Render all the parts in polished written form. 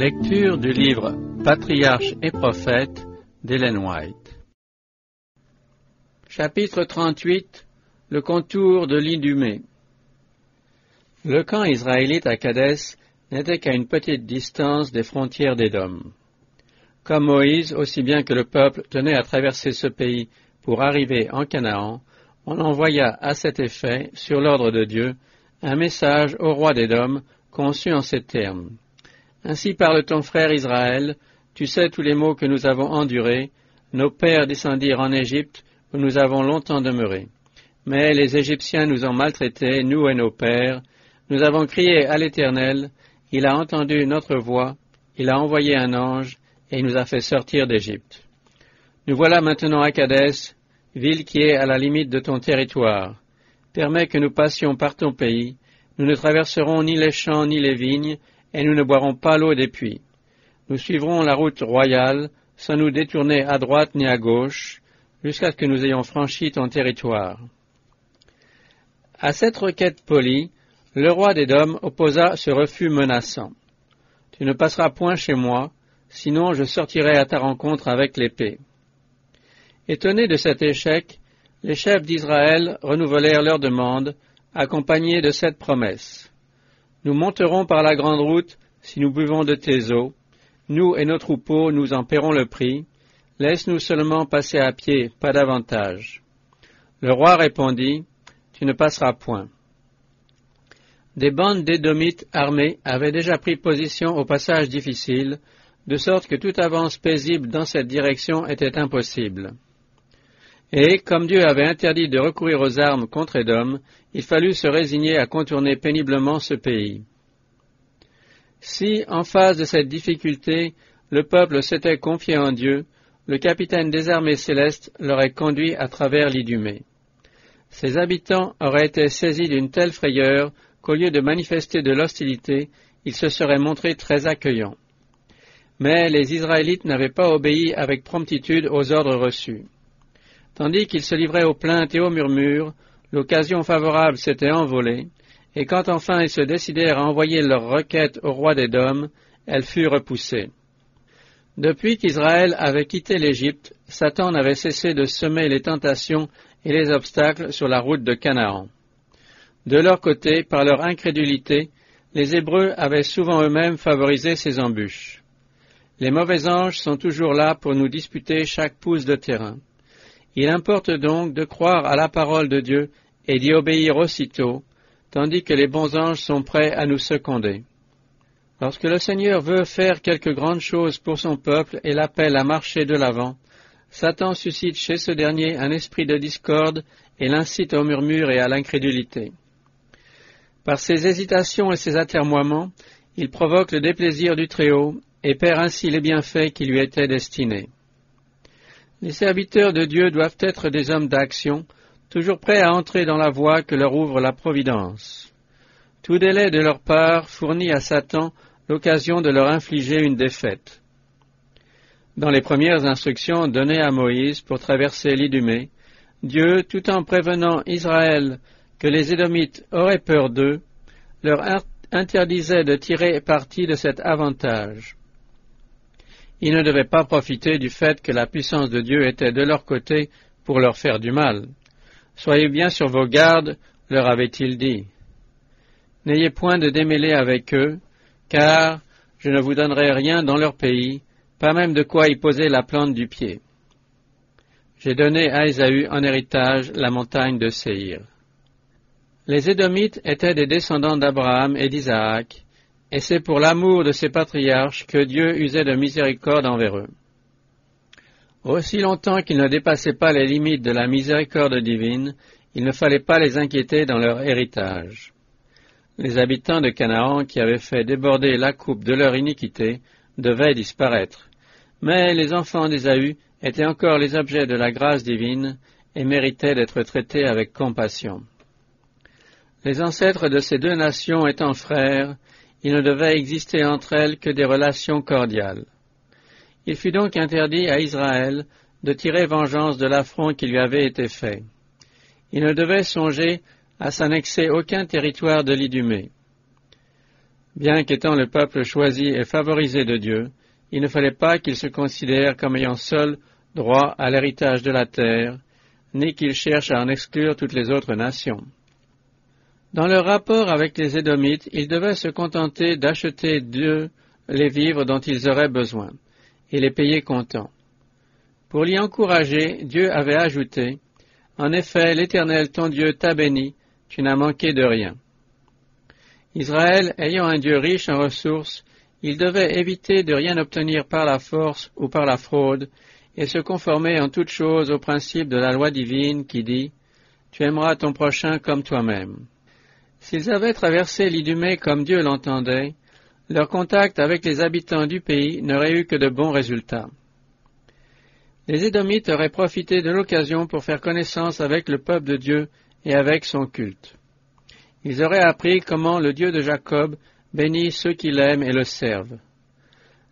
Lecture du livre Patriarches et prophètes d'Ellen White. Chapitre 38. Le contour de l'Idumée. Le camp israélite à Kadès n'était qu'à une petite distance des frontières d'Édom. Comme Moïse, aussi bien que le peuple, tenait à traverser ce pays pour arriver en Canaan, on envoya à cet effet, sur l'ordre de Dieu, un message au roi d'Édom, conçu en ces termes. Ainsi parle ton frère Israël, tu sais tous les maux que nous avons endurés, nos pères descendirent en Égypte, où nous avons longtemps demeuré. Mais les Égyptiens nous ont maltraités, nous et nos pères, nous avons crié à l'Éternel, il a entendu notre voix, il a envoyé un ange, et il nous a fait sortir d'Égypte. Nous voilà maintenant à Kadès, ville qui est à la limite de ton territoire. Permets que nous passions par ton pays, nous ne traverserons ni les champs ni les vignes, et nous ne boirons pas l'eau des puits. Nous suivrons la route royale, sans nous détourner à droite ni à gauche, jusqu'à ce que nous ayons franchi ton territoire. À cette requête polie, le roi d'Édom opposa ce refus menaçant. Tu ne passeras point chez moi, sinon je sortirai à ta rencontre avec l'épée. Étonnés de cet échec, les chefs d'Israël renouvelèrent leur demande, accompagnés de cette promesse. Nous monterons par la grande route si nous buvons de tes eaux. Nous et nos troupeaux, nous en paierons le prix. Laisse-nous seulement passer à pied, pas davantage. Le roi répondit, tu ne passeras point. Des bandes d'Édomites armés avaient déjà pris position au passage difficile, de sorte que toute avance paisible dans cette direction était impossible. Et, comme Dieu avait interdit de recourir aux armes contre Édom, il fallut se résigner à contourner péniblement ce pays. Si, en face de cette difficulté, le peuple s'était confié en Dieu, le capitaine des armées célestes l'aurait conduit à travers l'Idumée. Ses habitants auraient été saisis d'une telle frayeur qu'au lieu de manifester de l'hostilité, ils se seraient montrés très accueillants. Mais les Israélites n'avaient pas obéi avec promptitude aux ordres reçus. Tandis qu'ils se livraient aux plaintes et aux murmures, l'occasion favorable s'était envolée, et quand enfin ils se décidèrent à envoyer leur requête au roi d'Édom, elle fut repoussée. Depuis qu'Israël avait quitté l'Égypte, Satan n'avait cessé de semer les tentations et les obstacles sur la route de Canaan. De leur côté, par leur incrédulité, les Hébreux avaient souvent eux-mêmes favorisé ces embûches. Les mauvais anges sont toujours là pour nous disputer chaque pouce de terrain. Il importe donc de croire à la parole de Dieu et d'y obéir aussitôt, tandis que les bons anges sont prêts à nous seconder. Lorsque le Seigneur veut faire quelque grande chose pour son peuple et l'appelle à marcher de l'avant, Satan suscite chez ce dernier un esprit de discorde et l'incite au murmure et à l'incrédulité. Par ses hésitations et ses atermoiements, il provoque le déplaisir du Très-Haut et perd ainsi les bienfaits qui lui étaient destinés. Les serviteurs de Dieu doivent être des hommes d'action, toujours prêts à entrer dans la voie que leur ouvre la providence. Tout délai de leur part fournit à Satan l'occasion de leur infliger une défaite. Dans les premières instructions données à Moïse pour traverser l'Idumée, Dieu, tout en prévenant Israël que les Édomites auraient peur d'eux, leur interdisait de tirer parti de cet avantage. Ils ne devaient pas profiter du fait que la puissance de Dieu était de leur côté pour leur faire du mal. Soyez bien sur vos gardes, leur avait-il dit. N'ayez point de démêlés avec eux, car je ne vous donnerai rien dans leur pays, pas même de quoi y poser la plante du pied. J'ai donné à Ésaü en héritage la montagne de Séhir. Les Édomites étaient des descendants d'Abraham et d'Isaac, et c'est pour l'amour de ses patriarches que Dieu usait de miséricorde envers eux. Aussi longtemps qu'ils ne dépassaient pas les limites de la miséricorde divine, il ne fallait pas les inquiéter dans leur héritage. Les habitants de Canaan, qui avaient fait déborder la coupe de leur iniquité, devaient disparaître. Mais les enfants d'Ésaü étaient encore les objets de la grâce divine et méritaient d'être traités avec compassion. Les ancêtres de ces deux nations étant frères, il ne devait exister entre elles que des relations cordiales. Il fut donc interdit à Israël de tirer vengeance de l'affront qui lui avait été fait. Il ne devait songer à s'annexer aucun territoire de l'Idumée. Bien qu'étant le peuple choisi et favorisé de Dieu, il ne fallait pas qu'ils se considèrent comme ayant seul droit à l'héritage de la terre, ni qu'ils cherchent à en exclure toutes les autres nations. Dans leur rapport avec les Édomites, ils devaient se contenter d'acheter d'eux les vivres dont ils auraient besoin, et les payer comptant. Pour l'y encourager, Dieu avait ajouté « En effet, l'Éternel ton Dieu t'a béni, tu n'as manqué de rien. » Israël, ayant un Dieu riche en ressources, il devait éviter de rien obtenir par la force ou par la fraude, et se conformer en toutes choses au principe de la loi divine qui dit « Tu aimeras ton prochain comme toi-même ». S'ils avaient traversé l'Idumée comme Dieu l'entendait, leur contact avec les habitants du pays n'aurait eu que de bons résultats. Les Édomites auraient profité de l'occasion pour faire connaissance avec le peuple de Dieu et avec son culte. Ils auraient appris comment le Dieu de Jacob bénit ceux qui l'aiment et le servent.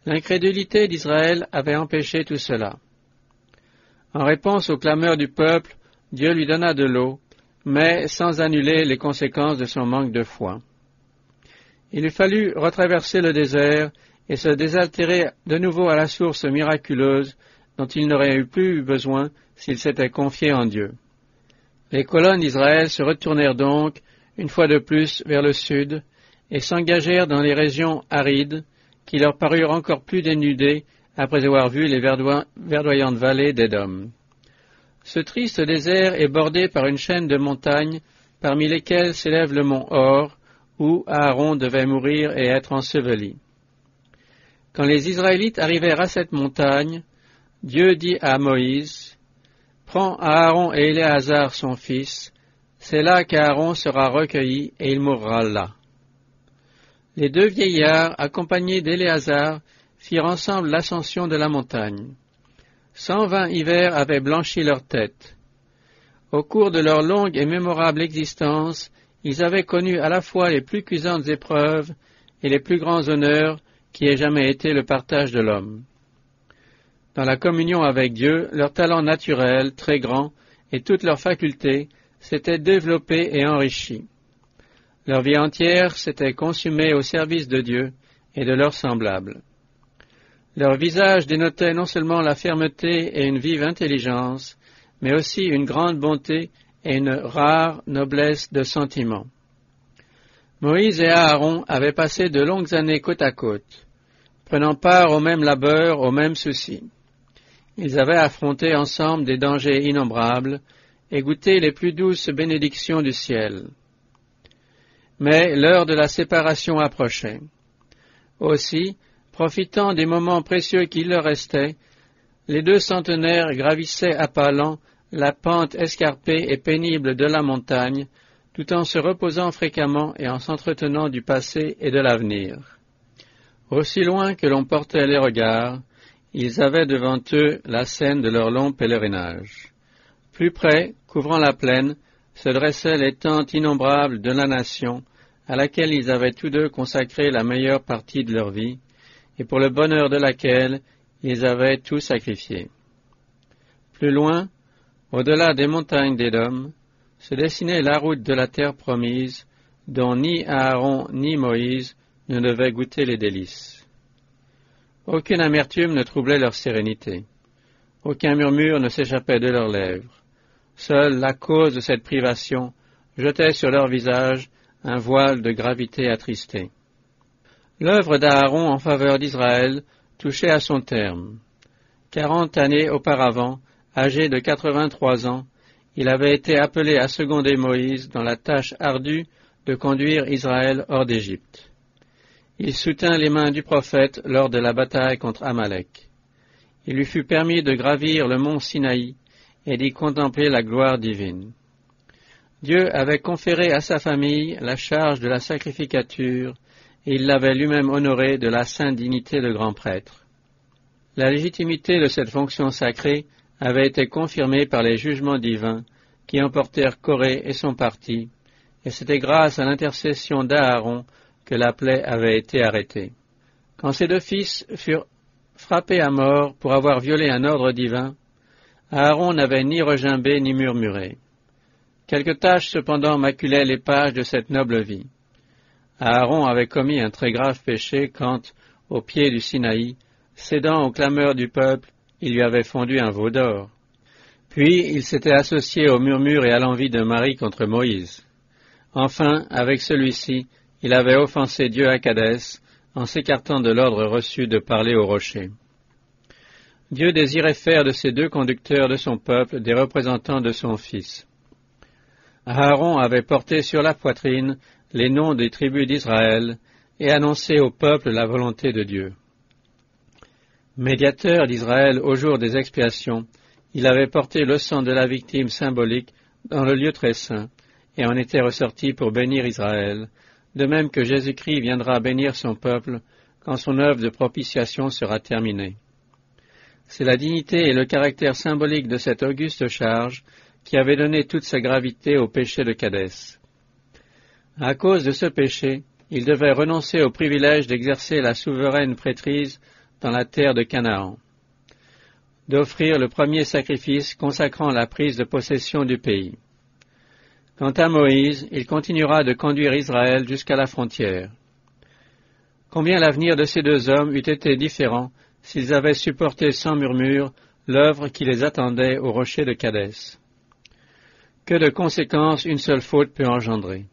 L'incrédulité d'Israël avait empêché tout cela. En réponse aux clameurs du peuple, Dieu lui donna de l'eau, mais sans annuler les conséquences de son manque de foi. Il lui fallut retraverser le désert et se désaltérer de nouveau à la source miraculeuse dont il n'aurait eu plus besoin s'il s'était confié en Dieu. Les colonnes d'Israël se retournèrent donc, une fois de plus, vers le sud, et s'engagèrent dans les régions arides, qui leur parurent encore plus dénudées après avoir vu les verdoyantes vallées d'Édom. Ce triste désert est bordé par une chaîne de montagnes, parmi lesquelles s'élève le mont Hor, où Aaron devait mourir et être enseveli. Quand les Israélites arrivèrent à cette montagne, Dieu dit à Moïse, « Prends Aaron et Éléazar son fils, c'est là qu'Aaron sera recueilli et il mourra là. » Les deux vieillards, accompagnés d'Éléazar, firent ensemble l'ascension de la montagne. 120 hivers avaient blanchi leur tête. Au cours de leur longue et mémorable existence, ils avaient connu à la fois les plus cuisantes épreuves et les plus grands honneurs qui aient jamais été le partage de l'homme. Dans la communion avec Dieu, leur talent naturel, très grand, et toutes leurs facultés s'étaient développés et enrichis. Leur vie entière s'était consumée au service de Dieu et de leurs semblables. Leur visage dénotait non seulement la fermeté et une vive intelligence, mais aussi une grande bonté et une rare noblesse de sentiment. Moïse et Aaron avaient passé de longues années côte à côte, prenant part au même labeur, aux mêmes soucis. Ils avaient affronté ensemble des dangers innombrables et goûté les plus douces bénédictions du ciel. Mais l'heure de la séparation approchait. Aussi, profitant des moments précieux qui leur restaient, les deux centenaires gravissaient à pas lents la pente escarpée et pénible de la montagne, tout en se reposant fréquemment et en s'entretenant du passé et de l'avenir. Aussi loin que l'on portait les regards, ils avaient devant eux la scène de leur long pèlerinage. Plus près, couvrant la plaine, se dressaient les tentes innombrables de la nation, à laquelle ils avaient tous deux consacré la meilleure partie de leur vie, et pour le bonheur de laquelle ils avaient tout sacrifié. Plus loin, au-delà des montagnes d'Édom, se dessinait la route de la terre promise, dont ni Aaron ni Moïse ne devaient goûter les délices. Aucune amertume ne troublait leur sérénité. Aucun murmure ne s'échappait de leurs lèvres. Seule la cause de cette privation jetait sur leur visage un voile de gravité attristée. L'œuvre d'Aaron en faveur d'Israël touchait à son terme. 40 années auparavant, âgé de 83 ans, il avait été appelé à seconder Moïse dans la tâche ardue de conduire Israël hors d'Égypte. Il soutint les mains du prophète lors de la bataille contre Amalek. Il lui fut permis de gravir le mont Sinaï et d'y contempler la gloire divine. Dieu avait conféré à sa famille la charge de la sacrificature et il l'avait lui-même honoré de la sainte dignité de grand prêtre. La légitimité de cette fonction sacrée avait été confirmée par les jugements divins qui emportèrent Corée et son parti, et c'était grâce à l'intercession d'Aaron que la plaie avait été arrêtée. Quand ses deux fils furent frappés à mort pour avoir violé un ordre divin, Aaron n'avait ni regimbé ni murmuré. Quelques taches cependant maculaient les pages de cette noble vie. Aaron avait commis un très grave péché quand, au pied du Sinaï, cédant aux clameurs du peuple, il lui avait fondu un veau d'or. Puis il s'était associé au murmure et à l'envie de Marie contre Moïse. Enfin, avec celui-ci, il avait offensé Dieu à Kadès, en s'écartant de l'ordre reçu de parler au rocher. Dieu désirait faire de ces deux conducteurs de son peuple des représentants de son Fils. Aaron avait porté sur la poitrine les noms des tribus d'Israël et annoncé au peuple la volonté de Dieu. Médiateur d'Israël au jour des expiations, il avait porté le sang de la victime symbolique dans le lieu très saint et en était ressorti pour bénir Israël, de même que Jésus-Christ viendra bénir son peuple quand son œuvre de propitiation sera terminée. C'est la dignité et le caractère symbolique de cette auguste charge qui avait donné toute sa gravité au péché de Kadès. À cause de ce péché, il devait renoncer au privilège d'exercer la souveraine prêtrise dans la terre de Canaan, d'offrir le premier sacrifice consacrant la prise de possession du pays. Quant à Moïse, il continuera de conduire Israël jusqu'à la frontière. Combien l'avenir de ces deux hommes eût été différent s'ils avaient supporté sans murmure l'œuvre qui les attendait au rocher de Kadès. Que de conséquences une seule faute peut engendrer.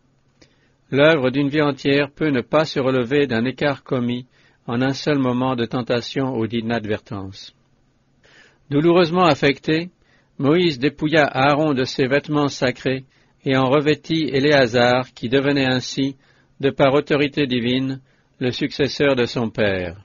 L'œuvre d'une vie entière peut ne pas se relever d'un écart commis en un seul moment de tentation ou d'inadvertance. Douloureusement affecté, Moïse dépouilla Aaron de ses vêtements sacrés et en revêtit Éléazar, qui devenait ainsi, de par autorité divine, le successeur de son père.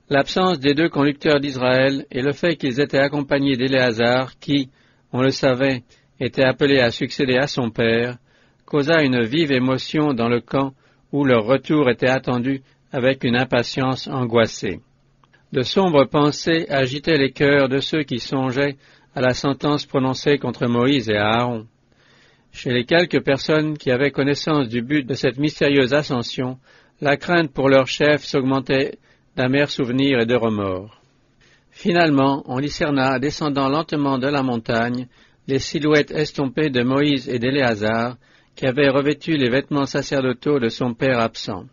L'absence des deux conducteurs d'Israël et le fait qu'ils étaient accompagnés d'Éléazar, qui, on le savait, était appelé à succéder à son père, causa une vive émotion dans le camp où leur retour était attendu avec une impatience angoissée. De sombres pensées agitaient les cœurs de ceux qui songeaient à la sentence prononcée contre Moïse et Aaron. Chez les quelques personnes qui avaient connaissance du but de cette mystérieuse ascension, la crainte pour leur chef s'augmentait d'amers souvenirs et de remords. Finalement, on discerna, descendant lentement de la montagne, les silhouettes estompées de Moïse et d'Éléazar, qui avaient revêtu les vêtements sacerdotaux de son père absent.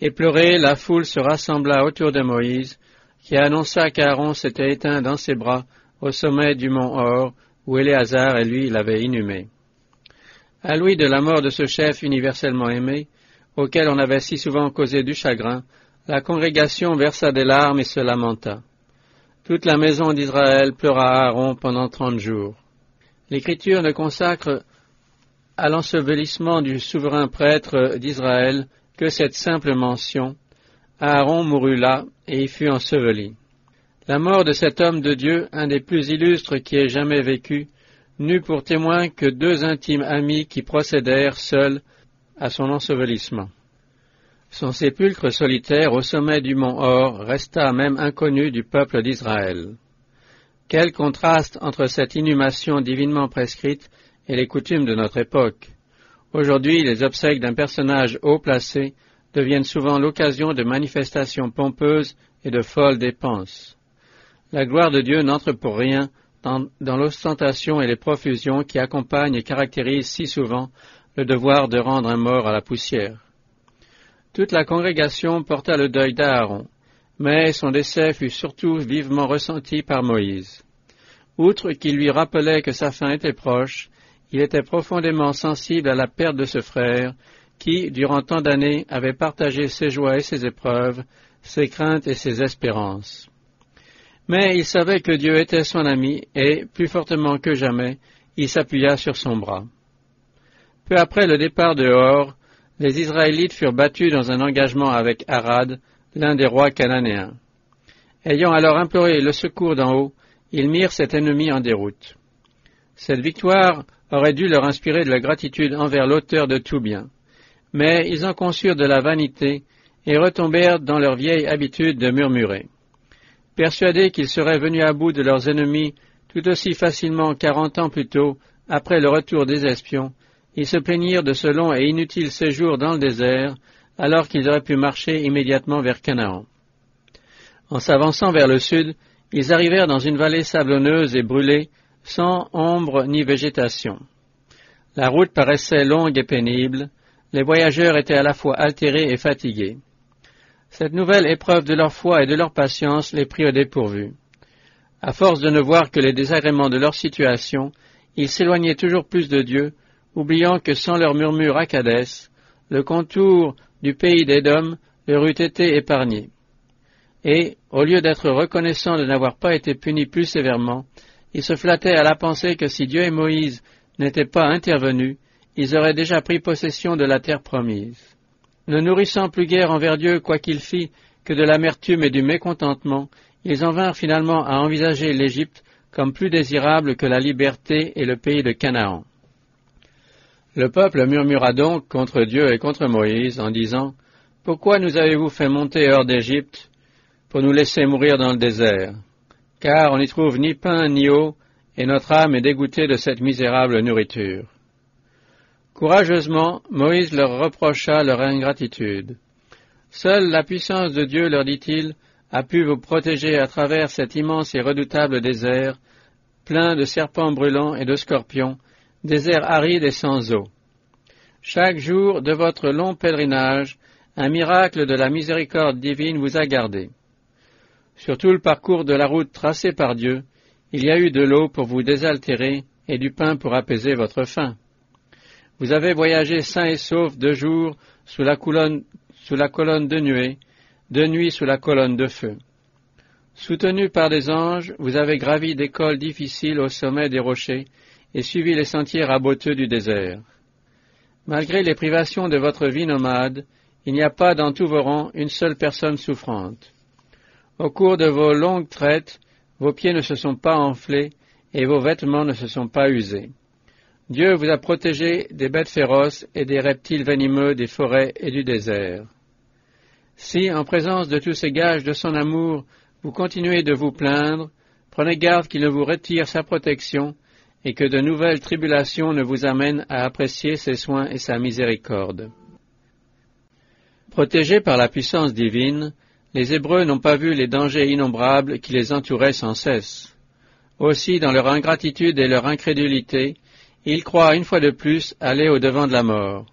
Éplorée, la foule se rassembla autour de Moïse, qui annonça qu'Aaron s'était éteint dans ses bras au sommet du mont Hor, où Éléazar et lui l'avaient inhumé. À l'ouïe de la mort de ce chef universellement aimé, auquel on avait si souvent causé du chagrin, la congrégation versa des larmes et se lamenta. Toute la maison d'Israël pleura Aaron pendant 30 jours. L'Écriture ne consacre à l'ensevelissement du souverain prêtre d'Israël que cette simple mention. Aaron mourut là et y fut enseveli. La mort de cet homme de Dieu, un des plus illustres qui ait jamais vécu, n'eut pour témoin que deux intimes amis qui procédèrent seuls à son ensevelissement. Son sépulcre solitaire au sommet du mont Hor resta même inconnu du peuple d'Israël. Quel contraste entre cette inhumation divinement prescrite et les coutumes de notre époque. Aujourd'hui, les obsèques d'un personnage haut placé deviennent souvent l'occasion de manifestations pompeuses et de folles dépenses. La gloire de Dieu n'entre pour rien dans l'ostentation et les profusions qui accompagnent et caractérisent si souvent le devoir de rendre un mort à la poussière. Toute la congrégation porta le deuil d'Aaron, mais son décès fut surtout vivement ressenti par Moïse. Outre qu'il lui rappelait que sa fin était proche, il était profondément sensible à la perte de ce frère qui, durant tant d'années, avait partagé ses joies et ses épreuves, ses craintes et ses espérances. Mais il savait que Dieu était son ami et, plus fortement que jamais, il s'appuya sur son bras. Peu après le départ de Hor, les Israélites furent battus dans un engagement avec Arad, l'un des rois cananéens. Ayant alors imploré le secours d'en haut, ils mirent cet ennemi en déroute. Cette victoire aurait dû leur inspirer de la gratitude envers l'auteur de tout bien. Mais ils en conçurent de la vanité et retombèrent dans leur vieille habitude de murmurer. Persuadés qu'ils seraient venus à bout de leurs ennemis tout aussi facilement 40 ans plus tôt, après le retour des espions, ils se plaignirent de ce long et inutile séjour dans le désert, alors qu'ils auraient pu marcher immédiatement vers Canaan. En s'avançant vers le sud, ils arrivèrent dans une vallée sablonneuse et brûlée, sans ombre ni végétation. La route paraissait longue et pénible, les voyageurs étaient à la fois altérés et fatigués. Cette nouvelle épreuve de leur foi et de leur patience les prit au dépourvu. À force de ne voir que les désagréments de leur situation, ils s'éloignaient toujours plus de Dieu, oubliant que sans leur murmure à Kadès, le contour du pays d'Édom leur eût été épargné. Et, au lieu d'être reconnaissants de n'avoir pas été punis plus sévèrement, ils se flattaient à la pensée que si Dieu et Moïse n'étaient pas intervenus, ils auraient déjà pris possession de la terre promise. Ne nourrissant plus guère envers Dieu quoi qu'il fît que de l'amertume et du mécontentement, ils en vinrent finalement à envisager l'Égypte comme plus désirable que la liberté et le pays de Canaan. Le peuple murmura donc contre Dieu et contre Moïse en disant « Pourquoi nous avez-vous fait monter hors d'Égypte pour nous laisser mourir dans le désert? Car on n'y trouve ni pain ni eau, et notre âme est dégoûtée de cette misérable nourriture. » Courageusement, Moïse leur reprocha leur ingratitude. « Seule la puissance de Dieu, leur dit-il, a pu vous protéger à travers cet immense et redoutable désert, plein de serpents brûlants et de scorpions, désert aride et sans eau. Chaque jour de votre long pèlerinage, un miracle de la miséricorde divine vous a gardé. Sur tout le parcours de la route tracée par Dieu, il y a eu de l'eau pour vous désaltérer et du pain pour apaiser votre faim. Vous avez voyagé sains et saufs de jour sous la colonne de nuée, de nuit sous la colonne de feu. Soutenus par des anges, vous avez gravi des cols difficiles au sommet des rochers et suivi les sentiers raboteux du désert. Malgré les privations de votre vie nomade, il n'y a pas dans tous vos rangs une seule personne souffrante. Au cours de vos longues traites, vos pieds ne se sont pas enflés et vos vêtements ne se sont pas usés. Dieu vous a protégé des bêtes féroces et des reptiles venimeux des forêts et du désert. Si, en présence de tous ces gages de son amour, vous continuez de vous plaindre, prenez garde qu'il ne vous retire sa protection et que de nouvelles tribulations ne vous amènent à apprécier ses soins et sa miséricorde. Protégés par la puissance divine, les Hébreux n'ont pas vu les dangers innombrables qui les entouraient sans cesse. Aussi, dans leur ingratitude et leur incrédulité, ils croient une fois de plus aller au-devant de la mort.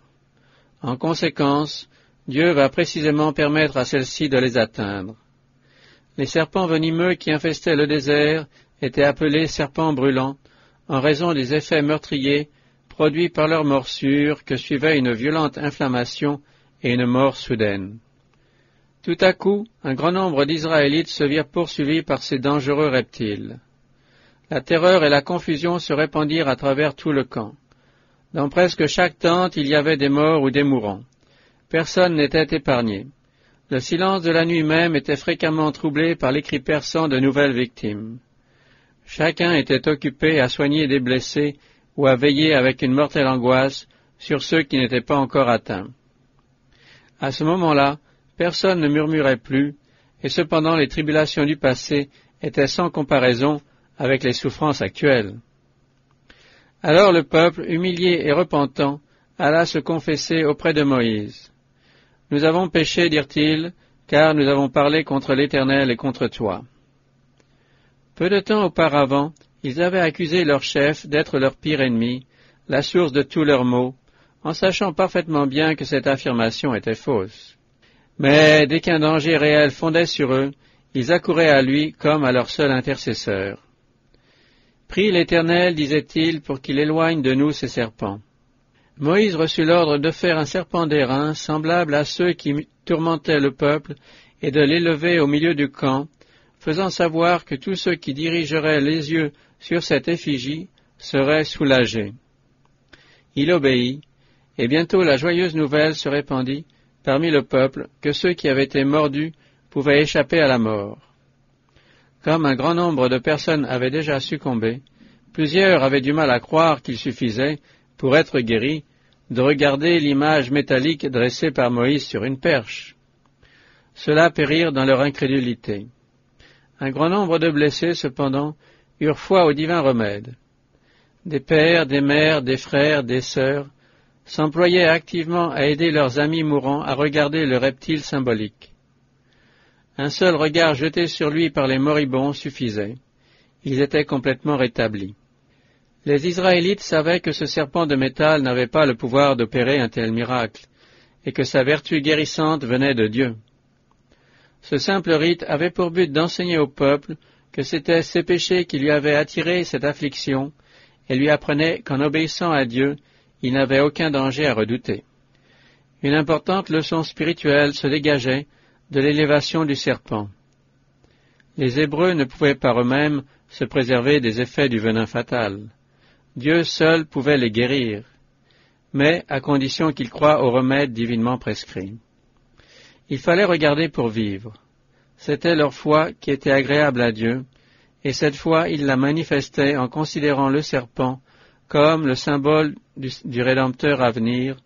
En conséquence, Dieu va précisément permettre à celle-ci de les atteindre. Les serpents venimeux qui infestaient le désert étaient appelés serpents brûlants en raison des effets meurtriers produits par leurs morsures que suivait une violente inflammation et une mort soudaine. Tout à coup, un grand nombre d'Israélites se virent poursuivis par ces dangereux reptiles. La terreur et la confusion se répandirent à travers tout le camp. Dans presque chaque tente, il y avait des morts ou des mourants. Personne n'était épargné. Le silence de la nuit même était fréquemment troublé par les cris perçants de nouvelles victimes. Chacun était occupé à soigner des blessés ou à veiller avec une mortelle angoisse sur ceux qui n'étaient pas encore atteints. À ce moment-là, personne ne murmurait plus, et cependant les tribulations du passé étaient sans comparaison avec les souffrances actuelles. Alors le peuple, humilié et repentant, alla se confesser auprès de Moïse. « Nous avons péché, dirent-ils, car nous avons parlé contre l'Éternel et contre toi. » Peu de temps auparavant, ils avaient accusé leur chef d'être leur pire ennemi, la source de tous leurs maux, en sachant parfaitement bien que cette affirmation était fausse. Mais dès qu'un danger réel fondait sur eux, ils accouraient à lui comme à leur seul intercesseur. « Prie l'Éternel, disait-il, pour qu'il éloigne de nous ces serpents. » Moïse reçut l'ordre de faire un serpent d'airain semblable à ceux qui tourmentaient le peuple et de l'élever au milieu du camp, faisant savoir que tous ceux qui dirigeraient les yeux sur cette effigie seraient soulagés. Il obéit, et bientôt la joyeuse nouvelle se répandit parmi le peuple que ceux qui avaient été mordus pouvaient échapper à la mort. Comme un grand nombre de personnes avaient déjà succombé, plusieurs avaient du mal à croire qu'il suffisait, pour être guéris, de regarder l'image métallique dressée par Moïse sur une perche. Ceux-là périrent dans leur incrédulité. Un grand nombre de blessés, cependant, eurent foi au divin remède. Des pères, des mères, des frères, des sœurs s'employaient activement à aider leurs amis mourants à regarder le reptile symbolique. Un seul regard jeté sur lui par les moribonds suffisait. Ils étaient complètement rétablis. Les Israélites savaient que ce serpent de métal n'avait pas le pouvoir d'opérer un tel miracle, et que sa vertu guérissante venait de Dieu. Ce simple rite avait pour but d'enseigner au peuple que c'étaient ses péchés qui lui avaient attiré cette affliction, et lui apprenait qu'en obéissant à Dieu, il n'avait aucun danger à redouter. Une importante leçon spirituelle se dégageait de l'élévation du serpent. Les Hébreux ne pouvaient par eux-mêmes se préserver des effets du venin fatal. Dieu seul pouvait les guérir, mais à condition qu'ils croient au remède divinement prescrit. Il fallait regarder pour vivre. C'était leur foi qui était agréable à Dieu, et cette foi ils la manifestaient en considérant le serpent comme le symbole du Rédempteur à venir,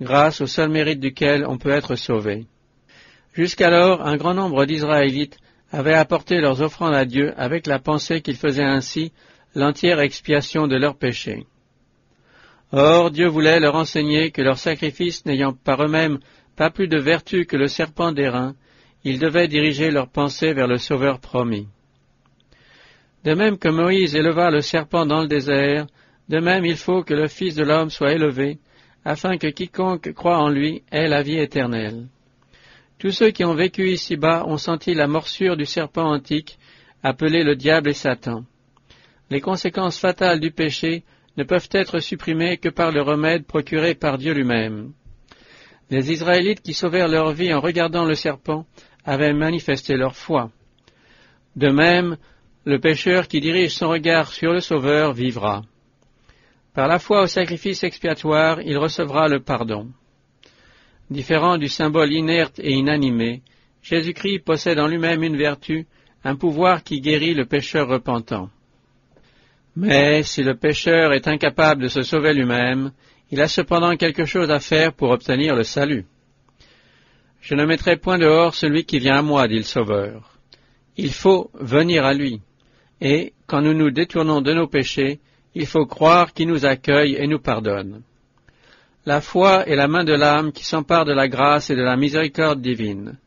grâce au seul mérite duquel on peut être sauvé. Jusqu'alors, un grand nombre d'Israélites avaient apporté leurs offrandes à Dieu avec la pensée qu'ils faisaient ainsi l'entière expiation de leurs péchés. Or, Dieu voulait leur enseigner que leurs sacrifices n'ayant par eux-mêmes pas plus de vertu que le serpent d'airain, ils devaient diriger leurs pensées vers le Sauveur promis. De même que Moïse éleva le serpent dans le désert, de même il faut que le Fils de l'homme soit élevé, afin que quiconque croit en lui ait la vie éternelle. Tous ceux qui ont vécu ici-bas ont senti la morsure du serpent antique, appelé le diable et Satan. Les conséquences fatales du péché ne peuvent être supprimées que par le remède procuré par Dieu lui-même. Les Israélites qui sauvèrent leur vie en regardant le serpent avaient manifesté leur foi. De même, le pécheur qui dirige son regard sur le Sauveur vivra. Par la foi au sacrifice expiatoire, il recevra le pardon. Différent du symbole inerte et inanimé, Jésus-Christ possède en lui-même une vertu, un pouvoir qui guérit le pécheur repentant. Mais si le pécheur est incapable de se sauver lui-même, il a cependant quelque chose à faire pour obtenir le salut. Je ne mettrai point dehors celui qui vient à moi, dit le Sauveur. Il faut venir à lui, et, quand nous nous détournons de nos péchés, il faut croire qu'il nous accueille et nous pardonne. La foi est la main de l'âme qui s'empare de la grâce et de la miséricorde divine.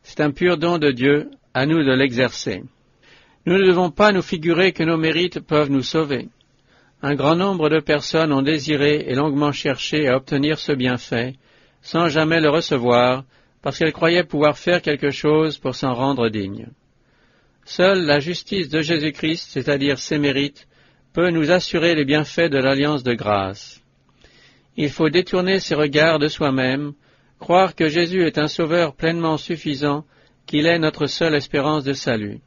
C'est un pur don de Dieu, à nous de l'exercer. Nous ne devons pas nous figurer que nos mérites peuvent nous sauver. Un grand nombre de personnes ont désiré et longuement cherché à obtenir ce bienfait, sans jamais le recevoir, parce qu'elles croyaient pouvoir faire quelque chose pour s'en rendre dignes. Seule la justice de Jésus-Christ, c'est-à-dire ses mérites, peut nous assurer les bienfaits de l'alliance de grâce. Il faut détourner ses regards de soi-même, croire que Jésus est un sauveur pleinement suffisant, qu'il est notre seule espérance de salut.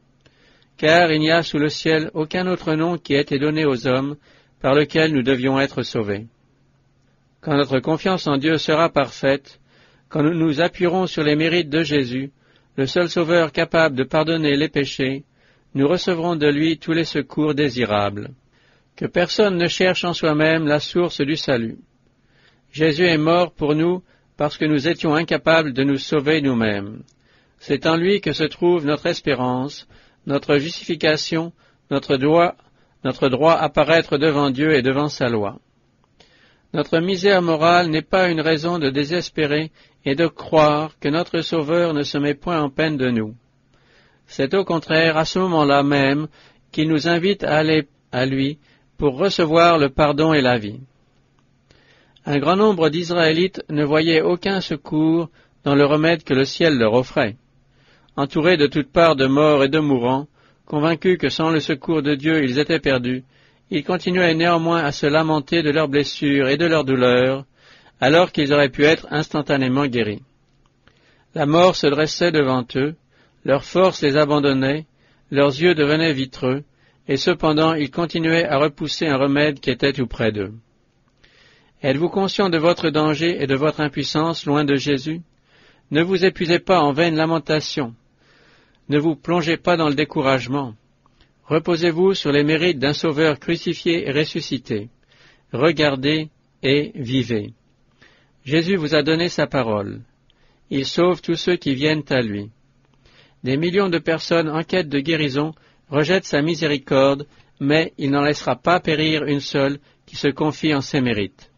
Car il n'y a sous le ciel aucun autre nom qui ait été donné aux hommes par lequel nous devions être sauvés. Quand notre confiance en Dieu sera parfaite, quand nous nous appuierons sur les mérites de Jésus, le seul sauveur capable de pardonner les péchés, nous recevrons de lui tous les secours désirables. Que personne ne cherche en soi-même la source du salut. Jésus est mort pour nous parce que nous étions incapables de nous sauver nous-mêmes. C'est en lui que se trouve notre espérance, notre justification, notre droit à paraître devant Dieu et devant sa loi. Notre misère morale n'est pas une raison de désespérer et de croire que notre Sauveur ne se met point en peine de nous. C'est au contraire à ce moment-là même qu'il nous invite à aller à lui pour recevoir le pardon et la vie. Un grand nombre d'Israélites ne voyaient aucun secours dans le remède que le ciel leur offrait. Entourés de toutes parts de morts et de mourants, convaincus que sans le secours de Dieu ils étaient perdus, ils continuaient néanmoins à se lamenter de leurs blessures et de leurs douleurs, alors qu'ils auraient pu être instantanément guéris. La mort se dressait devant eux, leurs forces les abandonnaient, leurs yeux devenaient vitreux, et cependant ils continuaient à repousser un remède qui était tout près d'eux. Êtes-vous conscient de votre danger et de votre impuissance loin de Jésus? Ne vous épuisez pas en vaines lamentations. Ne vous plongez pas dans le découragement. Reposez-vous sur les mérites d'un Sauveur crucifié et ressuscité. Regardez et vivez. Jésus vous a donné sa parole. Il sauve tous ceux qui viennent à lui. Des millions de personnes en quête de guérison rejettent sa miséricorde, mais il n'en laissera pas périr une seule qui se confie en ses mérites.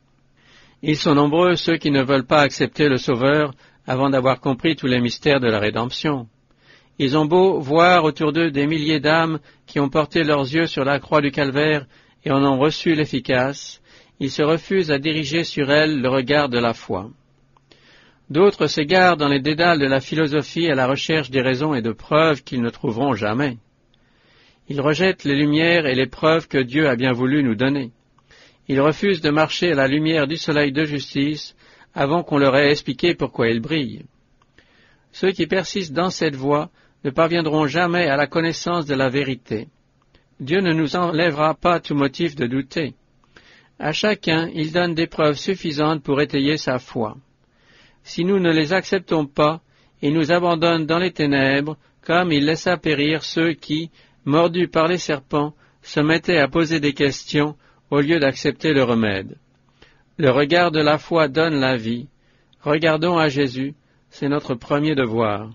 Ils sont nombreux ceux qui ne veulent pas accepter le Sauveur avant d'avoir compris tous les mystères de la rédemption. Ils ont beau voir autour d'eux des milliers d'âmes qui ont porté leurs yeux sur la croix du Calvaire et en ont reçu l'efficace, ils se refusent à diriger sur elles le regard de la foi. D'autres s'égarent dans les dédales de la philosophie à la recherche des raisons et de preuves qu'ils ne trouveront jamais. Ils rejettent les lumières et les preuves que Dieu a bien voulu nous donner. Ils refusent de marcher à la lumière du soleil de justice avant qu'on leur ait expliqué pourquoi il brille. Ceux qui persistent dans cette voie ne parviendront jamais à la connaissance de la vérité. Dieu ne nous enlèvera pas tout motif de douter. À chacun, il donne des preuves suffisantes pour étayer sa foi. Si nous ne les acceptons pas, il nous abandonne dans les ténèbres, comme il laissa périr ceux qui, mordus par les serpents, se mettaient à poser des questions au lieu d'accepter le remède. Le regard de la foi donne la vie. Regardons à Jésus, c'est notre premier devoir.